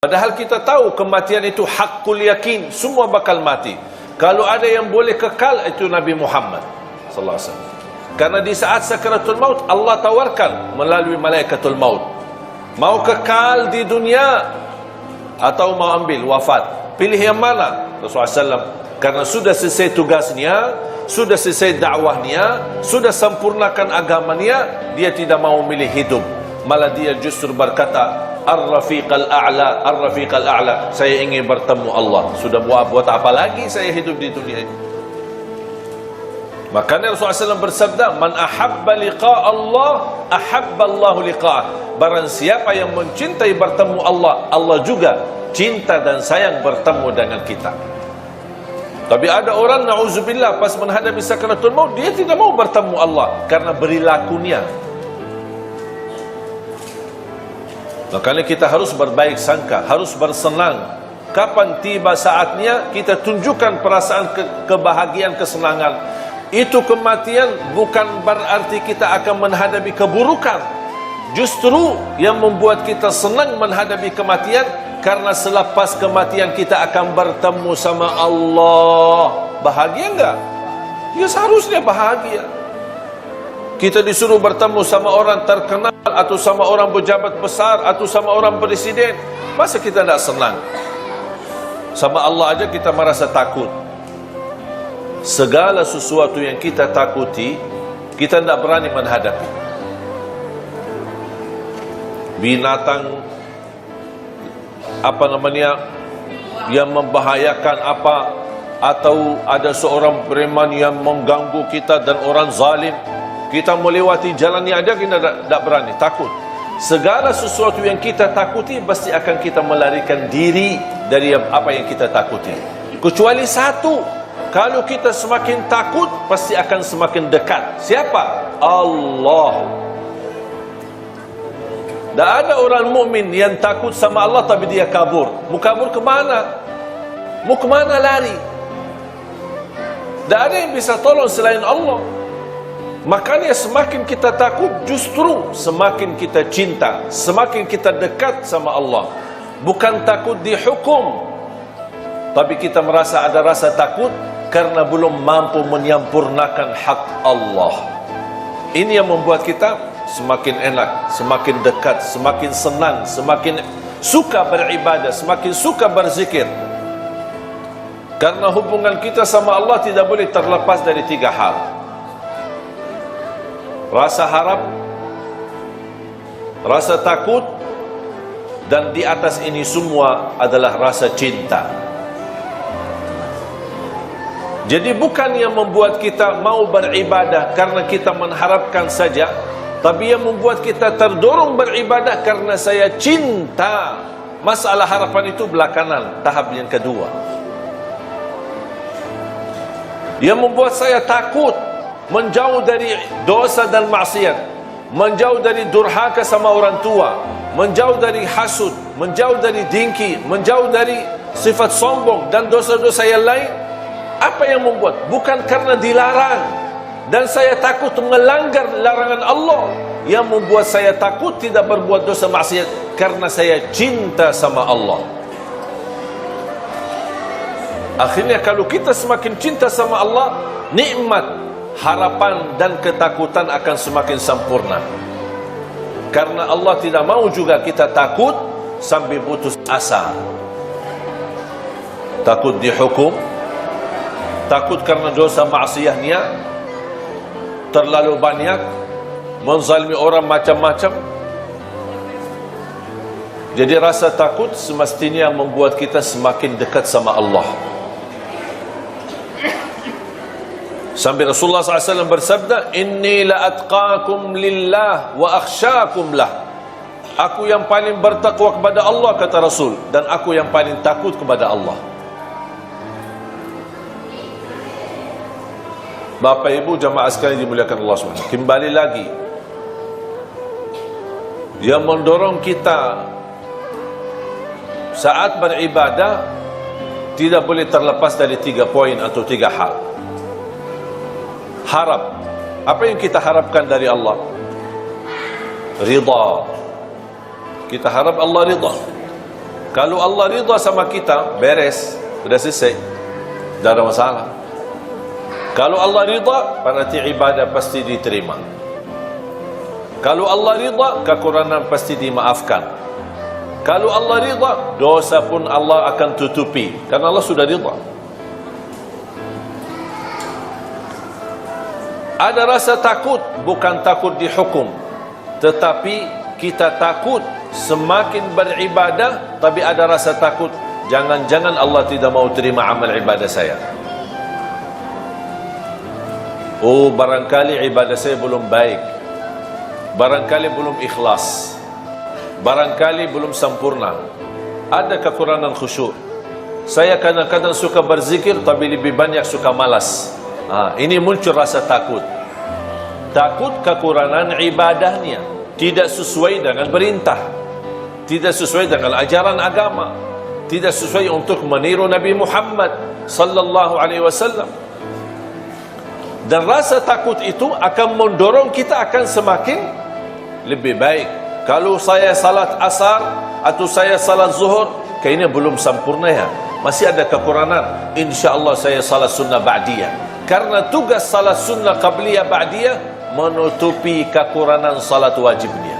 Padahal kita tahu kematian itu hakul yakin, semua bakal mati. Kalau ada yang boleh kekal, itu Nabi Muhammad sallallahu alaihi wasallam. Karena di saat sakaratul maut, Allah tawarkan melalui malaikatul maut, mau kekal di dunia atau mau ambil wafat, pilih yang mana? Rasulullah SAW, karena sudah selesai tugasnya, sudah selesai dakwahnya, sudah sempurnakan agamanya, dia tidak mau memilih hidup, malah dia justru berkata, Ar-Rafiq al-A'la, Ar-Rafiq al-A'la, saya ingin bertemu Allah. Sudah buat apa lagi saya hidup di dunia ini? Makanya Rasulullah SAW bersabda, Man ahabba liqa' Allah, ahabba Allahu liqa'ah. Barang siapa yang mencintai bertemu Allah, Allah juga cinta dan sayang bertemu dengan kita. Tapi ada orang, na'udzubillah, pas menghadapi sakaratul maut, dia tidak mau bertemu Allah karena perilakunya. Makanya kita harus berbaik sangka, harus bersenang. Kapan tiba saatnya, kita tunjukkan perasaan kebahagiaan, kesenangan. Itu kematian bukan berarti kita akan menghadapi keburukan. Justru yang membuat kita senang menghadapi kematian, karena selepas kematian kita akan bertemu sama Allah. Bahagia enggak? Ya seharusnya bahagia. Kita disuruh bertemu sama orang terkenal, atau sama orang pejabat besar, atau sama orang presiden. Masa kita tidak senang? Sama Allah aja kita merasa takut. Segala sesuatu yang kita takuti, kita tidak berani menghadapi. Binatang yang membahayakan atau ada seorang preman yang mengganggu kita dan orang zalim, kita melewati jalannya aja kita tidak berani, takut. Segala sesuatu yang kita takuti pasti akan kita melarikan diri dari apa yang kita takuti. Kecuali satu, kalau kita semakin takut pasti akan semakin dekat. Siapa? Allah. Tak ada orang mukmin yang takut sama Allah tapi dia kabur. Mau kabur ke mana? Mau ke mana lari? Tak ada yang bisa tolong selain Allah. Makanya semakin kita takut, justru semakin kita cinta, semakin kita dekat sama Allah. Bukan takut dihukum, tapi kita merasa ada rasa takut karena belum mampu menyempurnakan hak Allah. Ini yang membuat kita semakin enak, semakin dekat, semakin senang, semakin suka beribadah, semakin suka berzikir. Karena hubungan kita sama Allah tidak boleh terlepas dari tiga hal: rasa harap, rasa takut, dan di atas ini semua adalah rasa cinta. Jadi bukan yang membuat kita mau beribadah karena kita mengharapkan saja, tapi yang membuat kita terdorong beribadah karena saya cinta. Masalah harapan itu belakangan, tahap yang kedua. Yang membuat saya takut menjauh dari dosa dan maksiat, menjauh dari durhaka sama orang tua, menjauh dari hasud, menjauh dari dengki, menjauh dari sifat sombong dan dosa-dosa yang lain. Apa yang membuat? Bukan karena dilarang dan saya takut melanggar larangan Allah. Yang membuat saya takut tidak berbuat dosa maksiat karena saya cinta sama Allah. Akhirnya kalau kita semakin cinta sama Allah, nikmat, harapan dan ketakutan akan semakin sempurna. Karena Allah tidak mau juga kita takut sampai putus asa. Takut dihukum, takut karena dosa maksiatnya terlalu banyak, menzalimi orang macam-macam. Jadi rasa takut semestinya membuat kita semakin dekat sama Allah. Sampai Rasulullah SAW bersabda, Inni la atqakum lillah wa akhsyakum lah. Aku yang paling bertakwa kepada Allah, kata Rasul, dan aku yang paling takut kepada Allah. Bapak Ibu jamaah sekalian dimuliakan Allah SWT, kembali lagi, yang mendorong kita saat beribadah tidak boleh terlepas dari 3 poin atau 3 hal. Harap. Apa yang kita harapkan dari Allah? Ridha. Kita harap Allah ridha. Kalau Allah ridha sama kita, beres, sudah selesai, tidak ada masalah. Kalau Allah ridha, berarti ibadah pasti diterima. Kalau Allah ridha, kekurangan pasti dimaafkan. Kalau Allah ridha, dosa pun Allah akan tutupi, karena Allah sudah ridha. Ada rasa takut, bukan takut dihukum, tetapi kita takut semakin beribadah, tapi ada rasa takut, jangan-jangan Allah tidak mau terima amal ibadah saya. Oh, barangkali ibadah saya belum baik, barangkali belum ikhlas, barangkali belum sempurna, ada kekurangan khusyuk. Saya kadang-kadang suka berzikir, tapi lebih banyak suka malas. Ini muncul rasa takut. Takut kekurangan ibadahnya, tidak sesuai dengan perintah, tidak sesuai dengan ajaran agama, tidak sesuai untuk meniru Nabi Muhammad sallallahu alaihi wasallam. Dan rasa takut itu akan mendorong kita akan semakin lebih baik. Kalau saya salat asar atau saya salat zuhur, kayaknya belum sempurna ya, masih ada kekurangan, insya-Allah saya salat sunnah ba'diyah. Karena tugas salat sunnah qabliyah ba'diyah menutupi kekurangan salat wajibnya.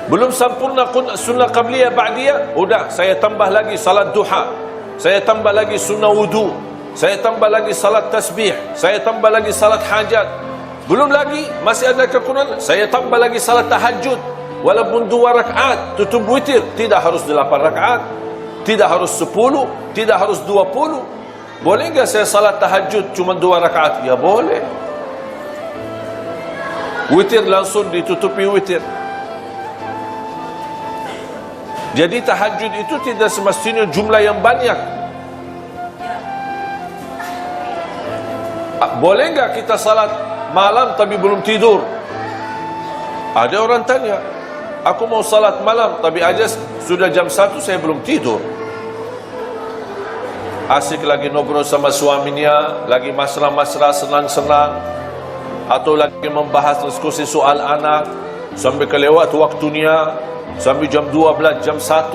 Belum sempurna sunnah qabliyah ba'diyah, udah saya tambah lagi salat duha, saya tambah lagi sunnah wudu, saya tambah lagi salat tasbih, saya tambah lagi salat hajat. Belum lagi, masih ada kekurangan, saya tambah lagi salat tahajud. Walaupun 2 rakaat, tutup witir, tidak harus 8 rakaat, tidak harus 10, tidak harus 20. Boleh enggak saya salat tahajud cuma 2 rakaat? Ya boleh. Witir langsung ditutupi witir. Jadi tahajud itu tidak semestinya jumlah yang banyak. Boleh enggak kita salat malam tapi belum tidur? Ada orang tanya, aku mau salat malam tapi aja sudah jam 1 saya belum tidur. Asik lagi ngobrol sama suaminya, lagi mesra-mesra, senang-senang, atau lagi membahas diskusi soal anak, sampai kelewat waktunya, sampai jam 12, jam 1.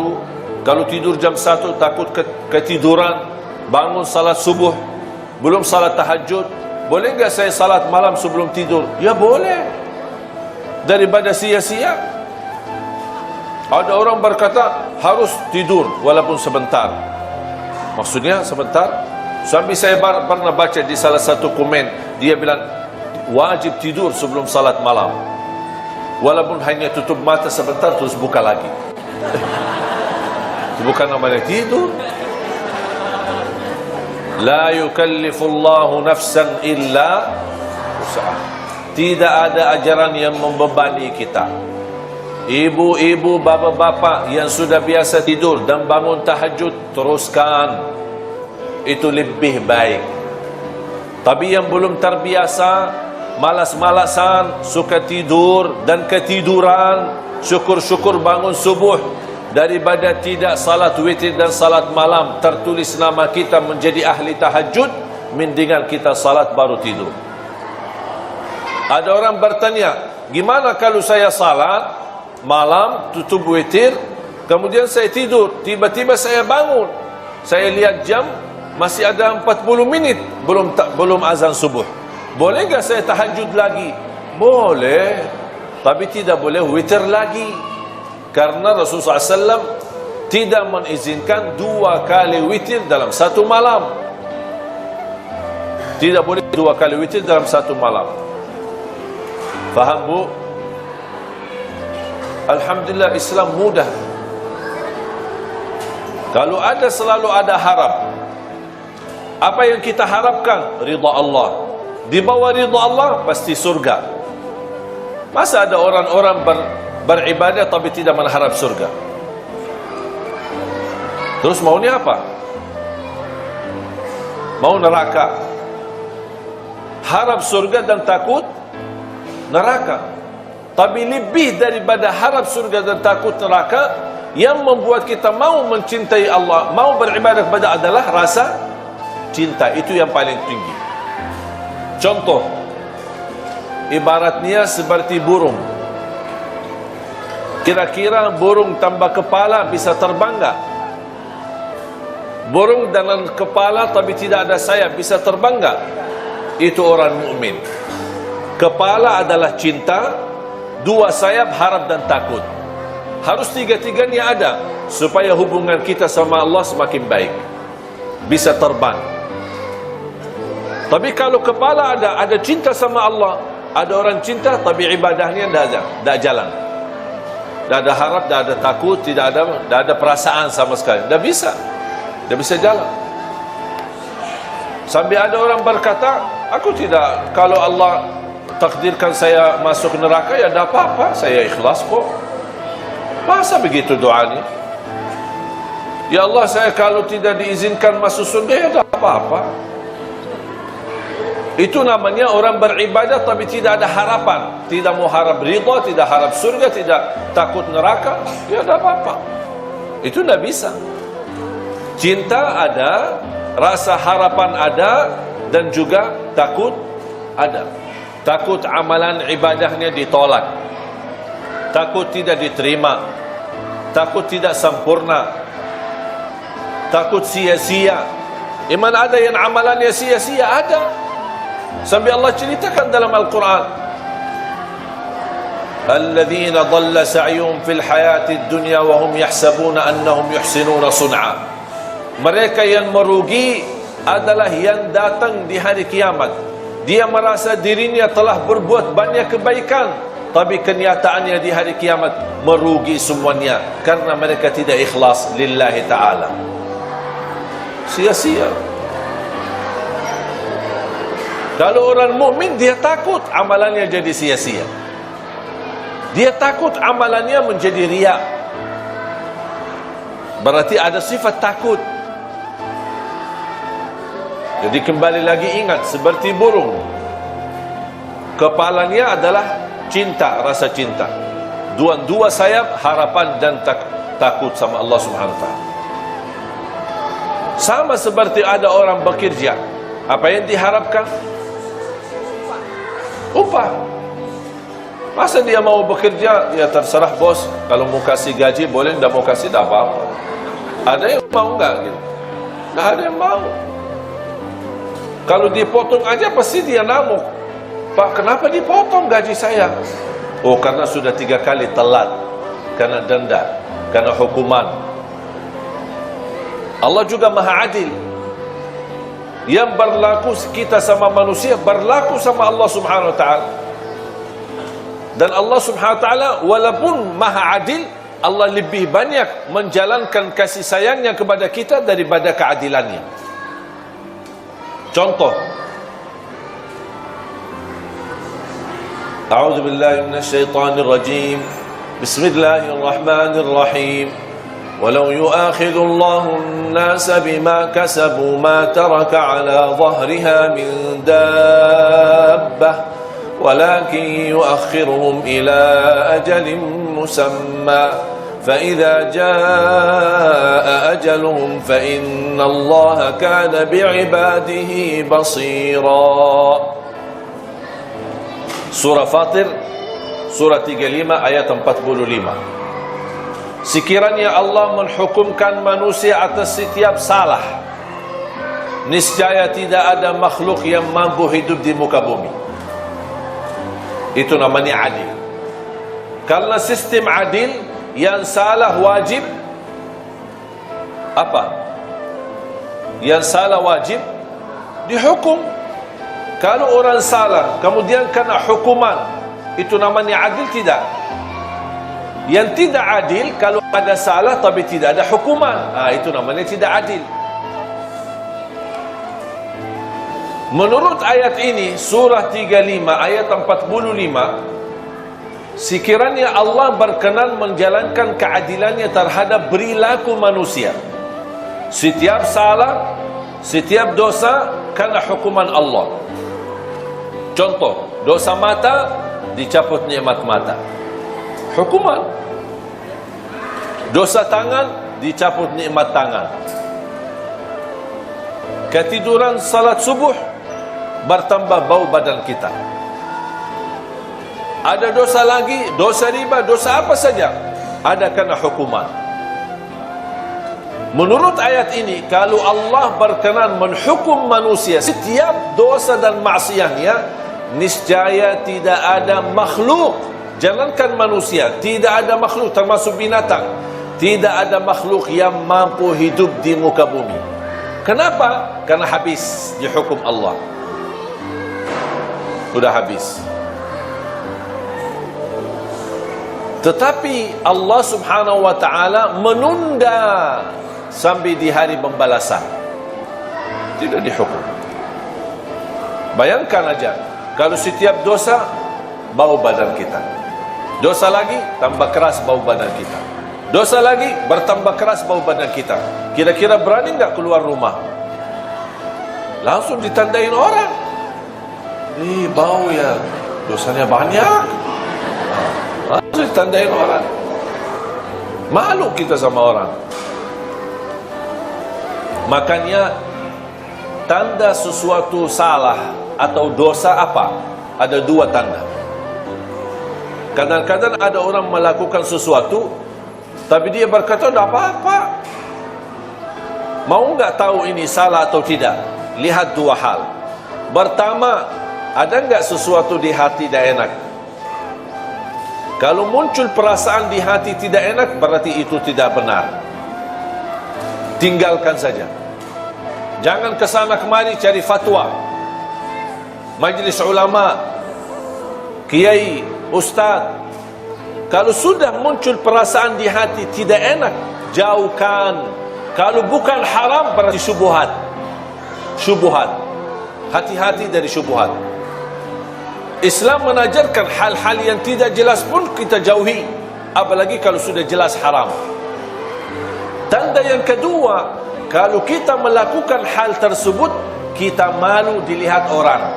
Kalau tidur jam 1 takut ketiduran, bangun salat subuh, belum salat tahajud. Boleh enggak saya salat malam sebelum tidur? Ya boleh, daripada sia-sia. Ada orang berkata harus tidur walaupun sebentar. Maksudnya sebentar? Sampai saya pernah baca di salah satu komen, dia bilang wajib tidur sebelum salat malam, walaupun hanya tutup mata sebentar terus buka lagi. Bukan namanya tidur. La yukallifullahu nafsan illa wus'aha. Tidak ada ajaran yang membebani kita. Ibu-ibu, bapa-bapa yang sudah biasa tidur dan bangun tahajud, teruskan, itu lebih baik. Tapi yang belum terbiasa, malas-malasan, suka tidur dan ketiduran, syukur-syukur bangun subuh, daripada tidak salat witir dan salat malam, tertulis nama kita menjadi ahli tahajud, mendingan kita salat baru tidur. Ada orang bertanya, gimana kalau saya salat malam, tutup witir, kemudian saya tidur, tiba-tiba saya bangun, saya lihat jam, masih ada 40 minit belum azan subuh. Boleh enggak saya tahajud lagi? Boleh, tapi tidak boleh witir lagi, karena Rasulullah SAW tidak mengizinkan 2 kali witir dalam satu malam. Tidak boleh 2 kali witir dalam satu malam. Faham bu? Alhamdulillah, Islam mudah. Kalau ada, selalu ada harap. Apa yang kita harapkan? Ridha Allah. Di bawah ridha Allah pasti surga. Masa ada orang-orang beribadah tapi tidak mengharap surga? Terus maunya apa? Mau neraka. Harap surga dan takut neraka. Tapi lebih daripada harap surga dan takut neraka, yang membuat kita mau mencintai Allah, mau beribadah kepada adalah rasa cinta. Itu yang paling tinggi. Contoh, ibaratnya seperti burung. Kira-kira burung tambah kepala bisa terbang enggak? Burung dengan kepala tapi tidak ada sayap bisa terbang enggak? Itu orang mukmin. Kepala adalah cinta, dua sayap harap dan takut. Harus tiga-tiganya ada supaya hubungan kita sama Allah semakin baik, bisa terbang. Tapi kalau kepala ada cinta sama Allah, ada orang cinta tapi ibadahnya tidak jalan, tidak ada harap, tidak ada takut, tidak ada perasaan sama sekali, tidak bisa jalan. Sampai ada orang berkata, aku tidak, kalau Allah takdirkan saya masuk neraka ya tidak apa-apa, saya ikhlas kok. Masa begitu doanya? Ya Allah, saya kalau tidak diizinkan masuk surga ya tidak apa-apa. Itu namanya orang beribadah tapi tidak ada harapan, tidak mau harap ridha, tidak harap surga, tidak takut neraka, ya tidak apa-apa. Itu tidak bisa. Cinta ada, rasa harapan ada, dan juga takut ada. Takut amalan ibadahnya ditolak, takut tidak diterima, takut tidak sempurna, takut sia-sia. Iman ada yang amalannya sia-sia, ada. Sampai Allah ceritakan dalam Al-Quran, alladzina dhalla sa'yuhum fil hayatid dunya wa hum yahsabuna annahum yuhsinuna sun'a. Mereka yang merugi adalah yang datang di hari kiamat. Dia merasa dirinya telah berbuat banyak kebaikan, tapi kenyataannya di hari kiamat merugi semuanya karena mereka tidak ikhlas lillahi ta'ala. Sia-sia. Kalau orang mukmin dia takut amalannya jadi sia-sia. Dia takut amalannya menjadi riya. Berarti ada sifat takut. Jadi kembali lagi ingat, seperti burung, kepalanya adalah cinta, rasa cinta. Dua sayap harapan dan takut sama Allah Subhanahu wa ta'ala. Sama seperti ada orang bekerja, apa yang diharapkan? Upah. Masa dia mau bekerja, ya terserah bos, kalau mau kasih gaji boleh, tidak mau kasih tidak apa-apa. Ada yang mau enggak gitu? Tidak ada yang mau. Kalau dipotong aja pasti dia ngamuk. Pak, kenapa dipotong gaji saya? Oh, karena sudah 3 kali telat, karena denda, karena hukuman. Allah juga Maha Adil. Yang berlaku kita sama manusia berlaku sama Allah Subhanahu wa ta'ala. Dan Allah Subhanahu wa ta'ala walaupun Maha Adil, Allah lebih banyak menjalankan kasih sayangnya kepada kita daripada keadilannya. Contoh, A'udzu billahi minasy syaithanir rajim. Bismillahirrahmanirrahim. Walau yu'akhidhu Allahu an-nasa bima kasabu ma taraka 'ala dhahriha min dabbah walakin yu'akhiruhum ila ajalin musamma. فإذا جاء أجلهم فإن الله كان بعباده بصيرا. Surah Fatir, surah 35 ayat 45. Sekiranya Allah menghukumkan manusia atas setiap salah, niscaya tidak ada makhluk yang mampu hidup di muka bumi. Itu namanya adil. Karena sistem adil, yang salah wajib apa? Yang salah wajib dihukum. Kalau orang salah kemudian kena hukuman, itu namanya adil tidak? Yang tidak adil kalau ada salah tapi tidak ada hukuman, itu namanya tidak adil. Menurut ayat ini, surah 35 ayat 45, sekiranya Allah berkenan menjalankan keadilannya terhadap perilaku manusia, setiap salah, setiap dosa kena hukuman Allah. Contoh, dosa mata, dicabut nikmat mata, hukuman. Dosa tangan, dicabut nikmat tangan. Ketiduran salat subuh, bertambah bau badan kita. Ada dosa lagi, dosa riba, dosa apa saja, ada kena hukuman. Menurut ayat ini, kalau Allah berkenan menghukum manusia setiap dosa dan maksiatnya, niscaya tidak ada makhluk, jangankan manusia, tidak ada makhluk termasuk binatang, tidak ada makhluk yang mampu hidup di muka bumi. Kenapa? Karena habis dihukum Allah. Sudah habis. Tetapi Allah subhanahu wa ta'ala menunda sampai di hari pembalasan. Tidak dihukum. Bayangkan aja, kalau setiap dosa bau badan kita, dosa lagi tambah keras bau badan kita, dosa lagi bertambah keras bau badan kita, kira-kira berani nggak keluar rumah? Langsung ditandain orang, bau ya, dosanya banyak. Langsung ditandain orang. Malu kita sama orang. Makanya tanda sesuatu salah atau dosa apa? Ada dua tanda. Kadang-kadang ada orang melakukan sesuatu, tapi dia berkata, tidak apa-apa. Mau nggak tahu ini salah atau tidak? Lihat dua hal. Pertama, ada nggak sesuatu di hati tidak enak? Kalau muncul perasaan di hati tidak enak, berarti itu tidak benar. Tinggalkan saja. Jangan kesana kemari cari fatwa. Majlis ulama, kiai, ustaz. Kalau sudah muncul perasaan di hati tidak enak, jauhkan. Kalau bukan haram, berarti syubhat. Syubhat. Hati-hati dari syubhat. Islam menajarkan hal-hal yang tidak jelas pun kita jauhi, apalagi kalau sudah jelas haram. Tanda yang kedua, kalau kita melakukan hal tersebut, kita malu dilihat orang.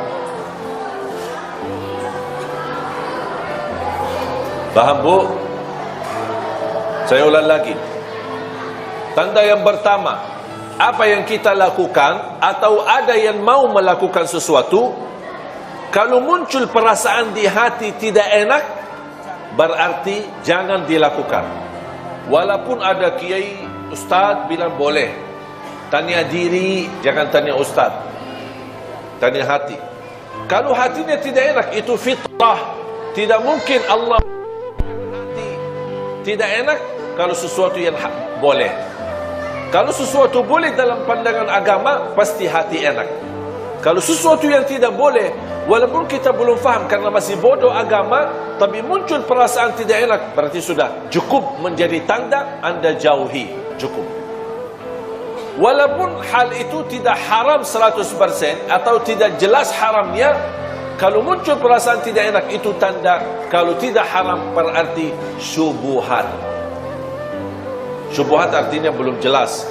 Paham, Bu? Saya ulang lagi. Tanda yang pertama, apa yang kita lakukan atau ada yang mau melakukan sesuatu, kalau muncul perasaan di hati tidak enak, berarti jangan dilakukan. Walaupun ada kiai, ustaz bilang boleh. Tanya diri, jangan tanya ustaz. Tanya hati. Kalau hatinya tidak enak, itu fitrah. Tidak mungkin Allah hati tidak enak kalau sesuatu yang boleh. Kalau sesuatu boleh dalam pandangan agama, pasti hati enak. Kalau sesuatu yang tidak boleh, walaupun kita belum faham karena masih bodoh agama, tapi muncul perasaan tidak enak, berarti sudah cukup menjadi tanda Anda jauhi. Cukup. Walaupun hal itu tidak haram 100% atau tidak jelas haramnya, kalau muncul perasaan tidak enak, itu tanda kalau tidak haram berarti syubhat. Syubhat artinya belum jelas.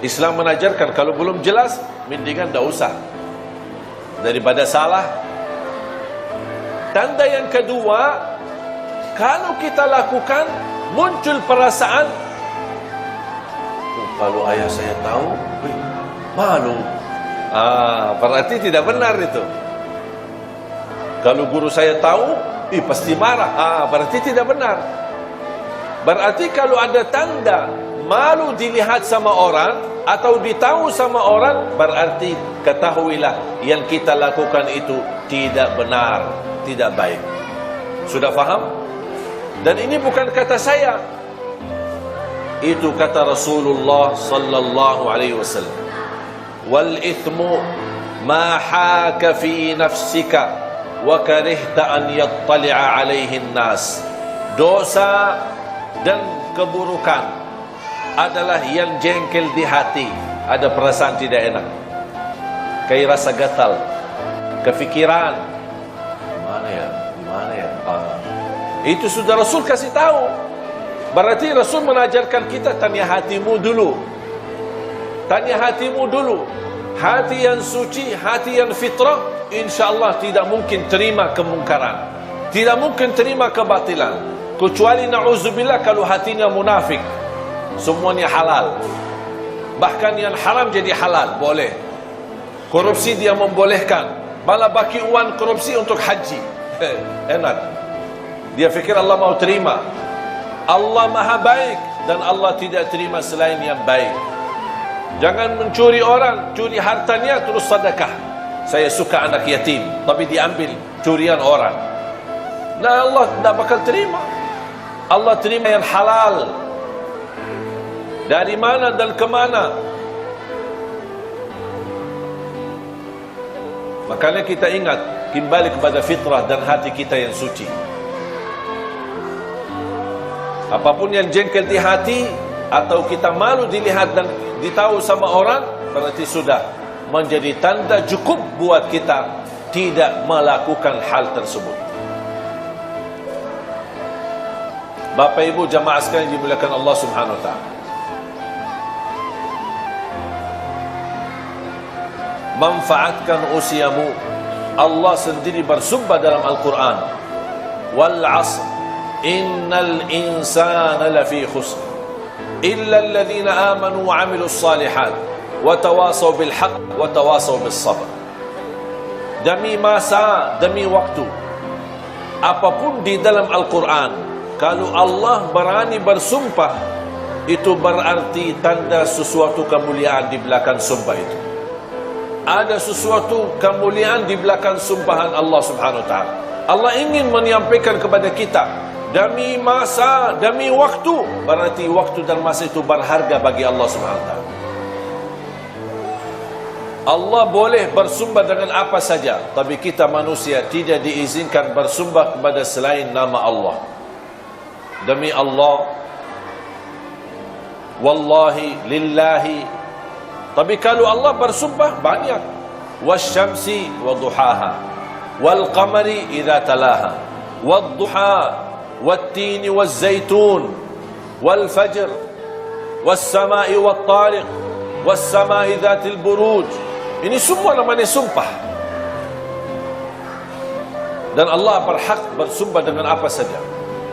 Islam menajarkan kalau belum jelas, mendingan tidak usah. Daripada salah. Tanda yang kedua, kalau kita lakukan muncul perasaan, kalau ayah saya tahu, malu. Berarti tidak benar itu. Kalau guru saya tahu, pasti marah. Berarti tidak benar. Berarti kalau ada tanda malu dilihat sama orang atau ditahu sama orang, berarti ketahuilah yang kita lakukan itu tidak benar, tidak baik. Sudah faham? Dan ini bukan kata saya, itu kata Rasulullah sallallahu alaihi wasallam. Wal ithmu ma haka fi nafsika wa karihta an yattali'a alaihi an-nas. Dosa dan keburukan adalah yang jengkel di hati, ada perasaan tidak enak, kayak rasa gatal, kefikiran, gimana ya, itu sudah Rasul kasih tahu. Berarti Rasul mengajarkan kita tanya hatimu dulu. Tanya hatimu dulu. Hati yang suci, hati yang fitrah, insyaAllah tidak mungkin terima kemungkaran, tidak mungkin terima kebatilan. Kecuali na'udzubillah kalau hatinya munafik, semuanya halal. Bahkan yang haram jadi halal, boleh. Korupsi dia membolehkan, malah bagi uang korupsi untuk haji. Enak. Dia fikir Allah mau terima. Allah maha baik dan Allah tidak terima selain yang baik. Jangan mencuri orang, curi hartanya terus sedekah. Saya suka anak yatim, tapi diambil curian orang. Nah, Allah tidak bakal terima. Allah terima yang halal. Dari mana dan kemana? Makanya kita ingat, kembali kepada fitrah dan hati kita yang suci. Apapun yang jengkel di hati, atau kita malu dilihat dan ditahu sama orang, berarti sudah menjadi tanda cukup buat kita tidak melakukan hal tersebut. Bapak Ibu jamaah sekalian dimuliakan Allah Subhanahu wa taala. Manfaatkan usiamu. Allah sendiri bersumpah dalam Al-Quran, wal 'asr innal insana lafi khusr illa alladhina amanu wa 'amilus salihat wa tawasaw bil haqq wa tawasaw bis sabr. Demi masa, demi waktu, apapun di dalam Al-Quran, kalau Allah berani bersumpah, itu berarti tanda sesuatu kemuliaan di belakang sumpah itu. Ada sesuatu kemuliaan di belakang sumpahan Allah Subhanahu wa taala. Allah ingin menyampaikan kepada kita, demi masa, demi waktu, berarti waktu dan masa itu berharga bagi Allah Subhanahu wa taala. Allah boleh bersumpah dengan apa saja, tapi kita manusia tidak diizinkan bersumpah kepada selain nama Allah. Demi Allah, wallahi, lillahi. Tapi kalau Allah bersumpah banyak, wasyamsi wa duhaha wal qamari idza talaha wad duha wat tin waz zaitun wal fajr was samai wat tariq was samai dzatil buruj. Ini semua namanya sumpah. Dan Allah berhak bersumpah dengan apa saja,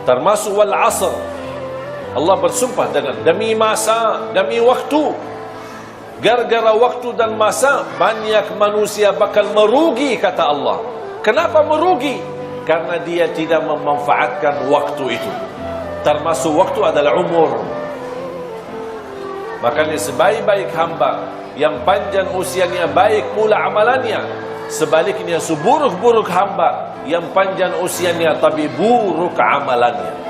termasuk wal asr. Allah bersumpah dengan demi masa, demi waktu. Gara-gara waktu dan masa, banyak manusia bakal merugi, kata Allah. Kenapa merugi? Karena dia tidak memanfaatkan waktu itu. Termasuk waktu adalah umur. Makanya sebaik-baik hamba, yang panjang usianya baik pula amalannya. Sebaliknya seburuk-buruk hamba, yang panjang usianya tapi buruk amalannya.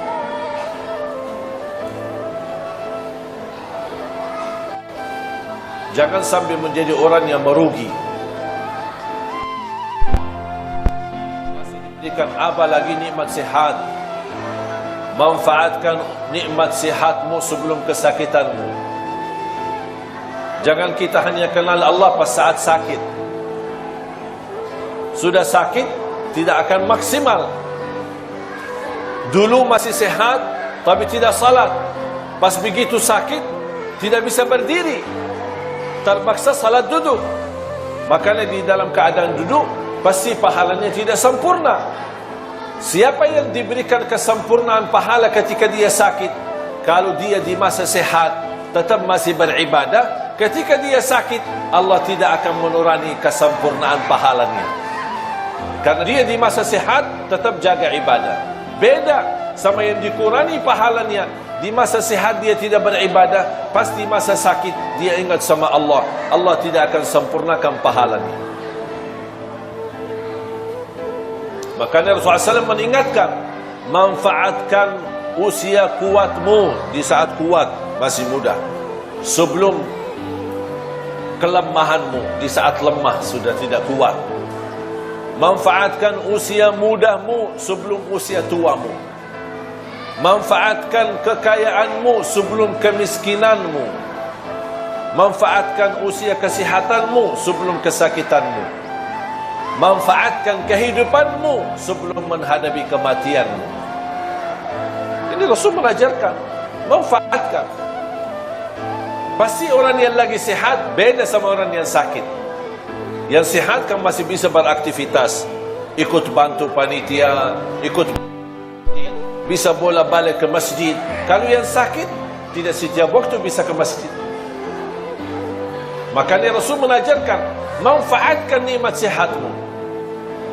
Jangan sampai menjadi orang yang merugi. Masih diberikan apa lagi nikmat sehat. Manfaatkan nikmat sehatmu sebelum kesakitanmu. Jangan kita hanya kenal Allah pas saat sakit. Sudah sakit, tidak akan maksimal. Dulu masih sehat, tapi tidak salat. Pas begitu sakit, tidak bisa berdiri, terpaksa salat duduk. Makanya di dalam keadaan duduk, pasti pahalanya tidak sempurna. Siapa yang diberikan kesempurnaan pahala ketika dia sakit? Kalau dia di masa sehat, tetap masih beribadah. Ketika dia sakit, Allah tidak akan menurani kesempurnaan pahalanya. Karena dia di masa sehat, tetap jaga ibadah. Beda sama yang dikurangi pahalanya. Di masa sehat dia tidak beribadah, pasti masa sakit dia ingat sama Allah. Allah tidak akan sempurnakan pahalanya. Makanya Rasulullah SAW mengingatkan, manfaatkan usia kuatmu di saat kuat, masih muda, sebelum kelemahanmu di saat lemah, sudah tidak kuat. Manfaatkan usia mudamu sebelum usia tuamu. Manfaatkan kekayaanmu sebelum kemiskinanmu. Manfaatkan usia kesehatanmu sebelum kesakitanmu. Manfaatkan kehidupanmu sebelum menghadapi kematianmu. Ini Rasul mengajarkan, manfaatkan. Pasti orang yang lagi sehat beda sama orang yang sakit. Yang sehat kan masih bisa beraktivitas, ikut bantu panitia, bisa bola balik ke masjid. Kalau yang sakit, tidak setiap waktu bisa ke masjid. Makanya Rasul mengajarkan, manfaatkan nikmat sehatmu.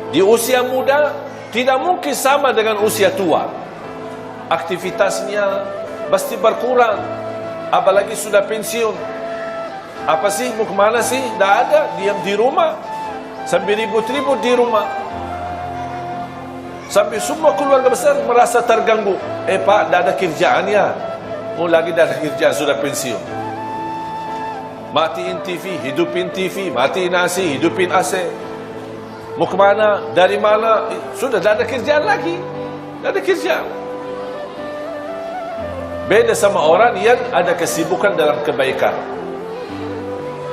Di usia muda tidak mungkin sama dengan usia tua. aktivitasnya pasti berkurang. Apalagi sudah pensiun. Apa sih, mau kemana sih? Dah ada, diam di rumah. Sampai ribut-ribut di rumah. Sampai semua keluarga besar merasa terganggu. Pak, dah ada kerjaan ya? Oh, lagi dah ada kerjaan, sudah pensiun. Matiin TV, hidupin TV, matiin nasi, hidupin AC. Mau kemana? Dari mana? Sudah dah ada kerjaan lagi. Dah ada kerjaan. Beda sama orang yang ada kesibukan dalam kebaikan.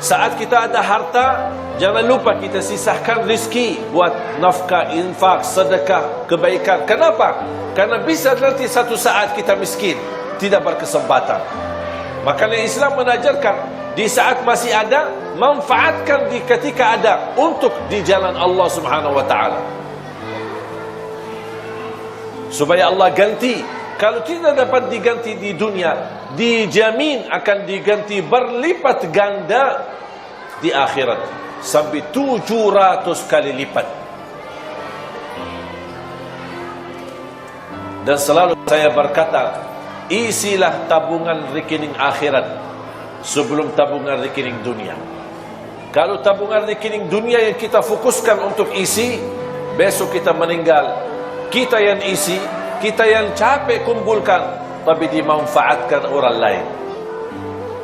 Saat kita ada harta, jangan lupa kita sisahkan rezeki buat nafkah, infak, sedekah, kebaikan. Kenapa? Karena bisa nanti satu saat kita miskin, tidak berkesempatan. Makanya Islam menajarkan di saat masih ada, manfaatkan di ketika ada untuk di jalan Allah Subhanahu wa taala. Supaya Allah ganti. Kalau tidak dapat diganti di dunia, dijamin akan diganti berlipat ganda di akhirat, sampai 700 kali lipat. Dan selalu saya berkata, isilah tabungan rekening akhirat sebelum tabungan rekening dunia. Kalau tabungan rekening dunia yang kita fokuskan untuk isi, besok kita meninggal, kita yang isi, kita yang capek kumpulkan, tapi dimanfaatkan orang lain.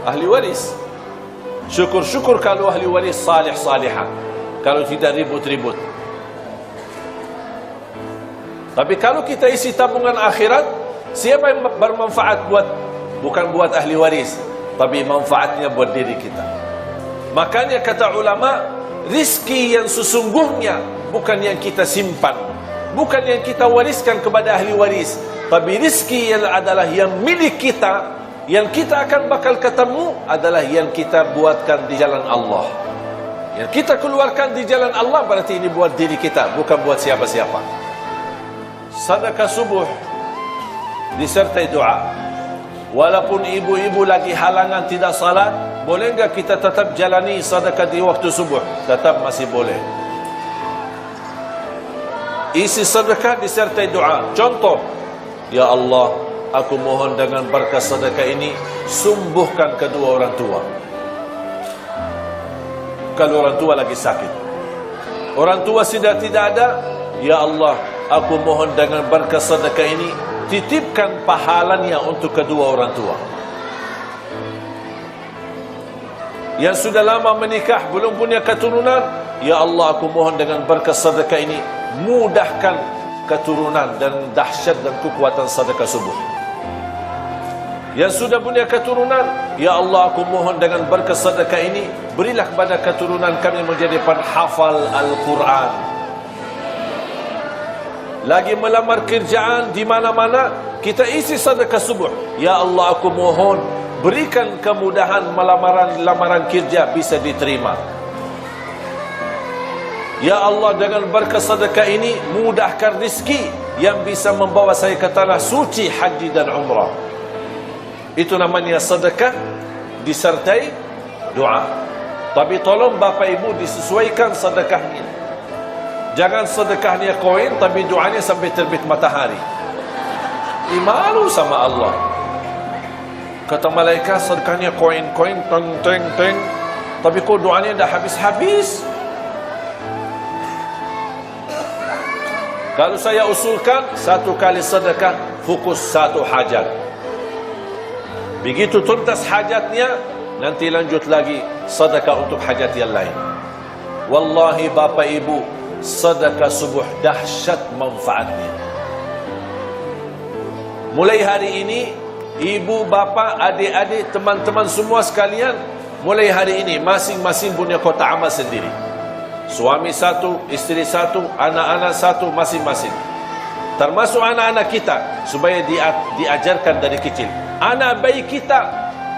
Ahli waris. Syukur-syukur kalau ahli waris salih-salihah, kalau tidak ribut-ribut. Tapi kalau kita isi tabungan akhirat, siapa yang bermanfaat bukan buat ahli waris, tapi manfaatnya buat diri kita. Makanya kata ulama, rizki yang sesungguhnya bukan yang kita simpan, bukan yang kita wariskan kepada ahli waris, tapi rizki yang adalah yang milik kita, yang kita akan bakal ketemu adalah yang kita buatkan di jalan Allah. Yang kita keluarkan di jalan Allah berarti ini buat diri kita, bukan buat siapa-siapa. Sedekah subuh disertai doa. Walaupun ibu-ibu lagi halangan tidak salat, boleh enggak kita tetap jalani sedekah di waktu subuh? Tetap masih boleh. Isi sedekah disertai doa. Contoh, ya Allah, aku mohon dengan berkah sedekah ini, sembuhkan kedua orang tua. Kalau orang tua lagi sakit, orang tua sudah tidak ada, ya Allah, aku mohon dengan berkah sedekah ini, titipkan pahalanya untuk kedua orang tua. Yang sudah lama menikah, belum punya keturunan, ya Allah, aku mohon dengan berkah sedekah ini, mudahkan keturunan dan dahsyat dan kekuatan sedekah subuh. Yang sudah punya keturunan, ya Allah, aku mohon dengan berkah sedekah ini, berilah kepada keturunan kami menjadi penghafal Al-Quran. Lagi melamar kerjaan di mana-mana, kita isi sedekah subuh. Ya Allah, aku mohon berikan kemudahan lamaran kerja bisa diterima. Ya Allah, dengan berkah sedekah ini, mudahkan rezeki yang bisa membawa saya ke tanah suci haji dan umrah. Itu namanya sedekah disertai doa. Tapi tolong Bapak Ibu disesuaikan sedekahnya. Jangan sedekahnya koin tapi doanya sampai terbit matahari. Malu sama Allah. Kata malaikat, sedekahnya koin-koin, teng-teng-teng, tapi kok doanya dah habis-habis. Kalau saya usulkan, satu kali sedekah, fokus satu hajat. Begitu tuntas hajatnya, nanti lanjut lagi sedekah untuk hajat yang lain. Wallahi Bapak Ibu, sedekah subuh dahsyat manfaatnya. Mulai hari ini, ibu, bapa, adik-adik, teman-teman semua sekalian, mulai hari ini masing-masing punya kotak amal sendiri. Suami satu, istri satu, anak-anak satu, masing-masing. Termasuk anak-anak kita, supaya diajarkan dari kecil. Anak bayi kita,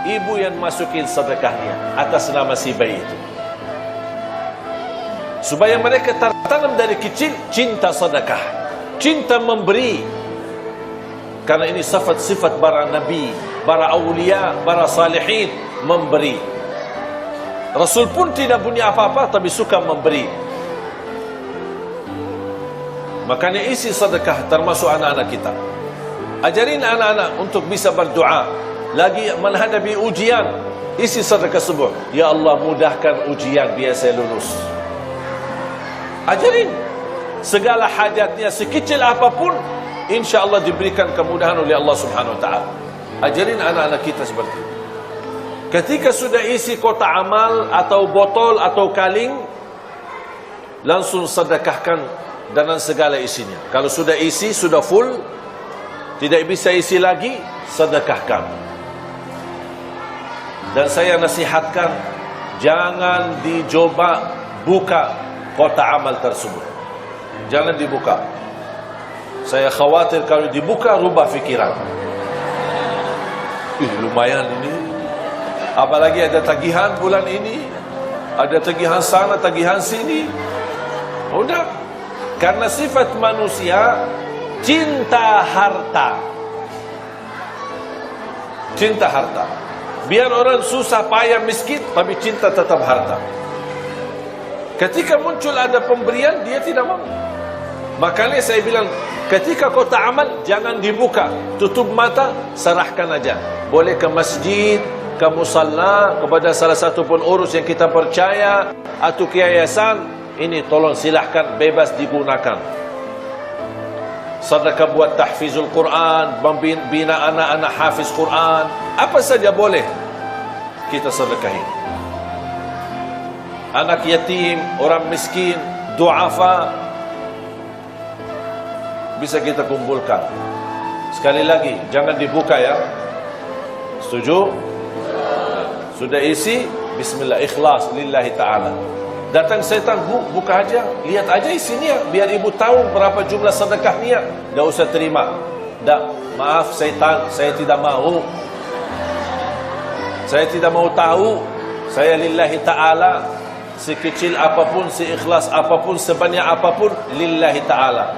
ibu yang masukin sedekahnya atas nama si bayi itu. Supaya mereka tertanam dari kecil cinta sedekah, cinta memberi. Karena ini sifat-sifat para nabi, para awliya, para salihin, memberi. Rasul pun tidak punya apa-apa tapi suka memberi. Makanya isi sedekah termasuk anak-anak kita. Ajarin anak-anak untuk bisa berdoa. Lagi menghadapi ujian, isi sedekah subuh, ya Allah mudahkan ujian biar saya lulus. Ajarin segala hajatnya sekecil apapun, insya-Allah diberikan kemudahan oleh Allah Subhanahu wa taala. Ajarin anak-anak kita seperti itu. Ketika sudah isi kotak amal atau botol atau kaleng, langsung sedekahkan dengan segala isinya. Kalau sudah isi, sudah full, tidak bisa isi lagi, sedekahkan. Dan saya nasihatkan, jangan dicoba buka kotak amal tersebut. Jangan dibuka. Saya khawatir kalau dibuka, rubah fikiran. Lumayan ini. Apalagi ada tagihan bulan ini, ada tagihan sana, tagihan sini. Udah. Karena sifat manusia cinta harta. Cinta harta. Biar orang susah payah miskin, tapi cinta tetap harta. Ketika muncul ada pemberian, dia tidak mau. Makanya saya bilang, ketika kotak amal jangan dibuka, tutup mata, serahkan aja. Boleh ke masjid, ke musalla, kepada salah satu pengurus yang kita percaya, atau ke yayasan, ini tolong silahkan bebas digunakan. Sedekah buat tahfizul Quran, membina anak-anak hafiz Quran, apa saja boleh kita sedekahin. Anak yatim, orang miskin, duafa, bisa kita kumpulkan. Sekali lagi, jangan dibuka ya. Setuju? Sudah isi, bismillah, ikhlas lillahi ta'ala. Datang setan, buka aja, lihat aja isinya, biar ibu tahu berapa jumlah sedekahnya. Tidak usah terima. Tidak, maaf setan, saya tidak mau. Saya tidak mau tahu. Saya lillahi ta'ala, sekecil apapun, seikhlas apapun, sebanyak apapun, lillahi ta'ala.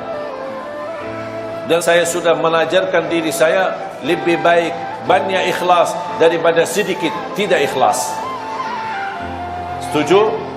Dan saya sudah mengajarkan diri saya, lebih baik banyak ikhlas daripada sedikit tidak ikhlas. Setuju?